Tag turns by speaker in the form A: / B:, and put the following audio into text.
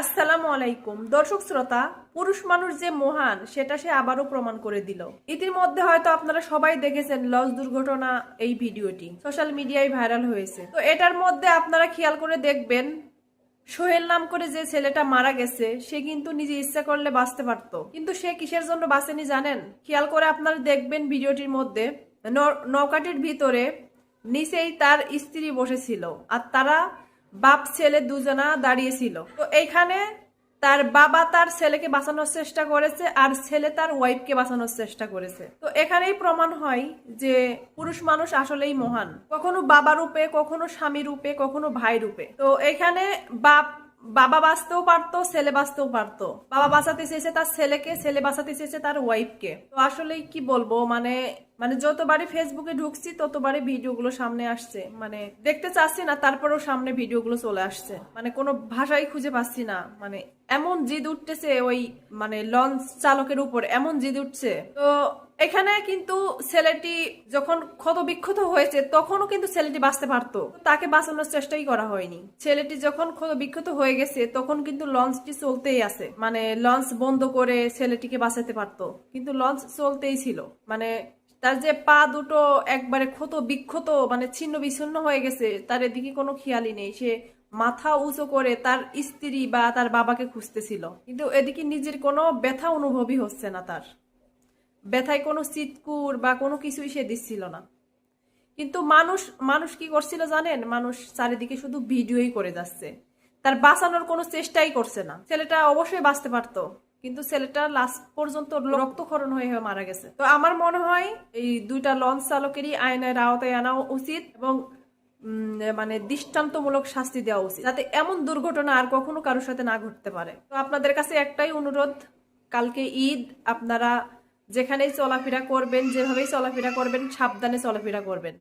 A: আসসালামু আলাইকুম দর্শক শ্রোতা, পুরুষ মানুষ যে মহান সেটা সে আবারও প্রমাণ করে দিল। ইতিমধ্যে হয়তো আপনারা সবাই দেখেছেন লঞ্চ দুর্ঘটনা, এই ভিডিওটি সোশ্যাল মিডিয়ায় ভাইরাল হয়েছে। তো এটার মধ্যে আপনারা খেয়াল করে দেখবেন, সোহেল নাম করে যে ছেলেটা মারা গেছে সে কিন্তু নিজে ইচ্ছা করলে বাঁচতে পারতো, কিন্তু সে কিসের জন্য বাঁচেনি জানেন? খেয়াল করে আপনারা দেখবেন ভিডিওটির মধ্যে নৌকাটির ভিতরে নিচেই তার স্ত্রী বসেছিল আর তারা বাপ ছেলে দুজনা দাঁড়িয়েছিল। তো এইখানে তার বাবা তার ছেলেকে বাঁচানোর চেষ্টা করেছে আর ছেলে তার ওয়াইফকে বাঁচানোর চেষ্টা করেছে। তো এখানেই প্রমাণ হয় যে পুরুষ মানুষ আসলেই মহান, কখনো বাবা রূপে, কখনো স্বামী রূপে, কখনো ভাই রূপে। তো এখানে বাবা বাঁচতেও পারতো, ছেলে বাঁচতেও পারতো। বাবা বাঁচাতে চেয়েছে তার ছেলেকে, ছেলে বাঁচাতে চেয়েছে তার ওয়াইফকে। তো আসলে কি বলবো, মানে মানে যতবারই ফেসবুকে ঢুকছি ততবারই ভিডিওগুলো সামনে আসছে, মানে দেখতে চাচ্ছি না তারপরেও সামনে ভিডিওগুলো চলে আসছে, মানে কোনো ভাষাই খুঁজে পাচ্ছি না। মানে এমন জিদ উঠতেছে ওই মানে লঞ্চ চালকের উপর, এমন জিদ উঠছে। তো এখানে কিন্তু ছেলেটি যখন ক্ষত বিক্ষত হয়েছে তখনও কিন্তু ছেলেটি বাঁচতে পারতো, তাকে বাঁচানোর চেষ্টাই করা হয়নি। ছেলেটি যখন ক্ষত বিক্ষত হয়ে গেছে তখন কিন্তু লঞ্চটি চলতেই আছে, মানে লঞ্চ বন্ধ করে ছেলেটিকে বাঁচাতে পারতো, কিন্তু লঞ্চ চলতেই ছিল। মানে তার যে পা দুটো একবারে ক্ষত বিক্ষত, মানে ছিন্ন বিচ্ছিন্ন হয়ে গেছে, তার এদিকে কোনো খেয়ালই নেই। সে মাথা উঁচু করে তার স্ত্রী বা তার বাবাকে খুঁজতেছিল, কিন্তু এদিকে নিজের কোনো ব্যথা অনুভবই হচ্ছে না, তার ব্যথায় কোনো চিৎকুর বা কোনো কিছুই সে দিচ্ছিল না। কিন্তু মানুষ মানুষ কি করছিল জানেন? মানুষ চারিদিকে শুধু ভিডিওই করে যাচ্ছে, তার বাঁচানোর কোনো চেষ্টাই করছে না। ছেলেটা অবশ্যই বাঁচতে পারতো, কিন্তু ছেলেটা লাস্ট পর্যন্ত রক্তক্ষরণ হয়ে হয়ে মারা গেছে। তো আমার মনে হয় এই দুইটা লঞ্চ চালকেরই আইনের আওতায় আনা উচিত এবং মানে দৃষ্টান্তমূলক শাস্তি দেওয়া উচিত, যাতে এমন দুর্ঘটনা আর কখনো কারোর সাথে না ঘটতে পারে। তো আপনাদের কাছে একটাই অনুরোধ, কালকে ঈদ, আপনারা যেখানেই চলাফেরা করবেন, যেভাবেই চলাফেরা করবেন, সাবধানে চলাফেরা করবেন।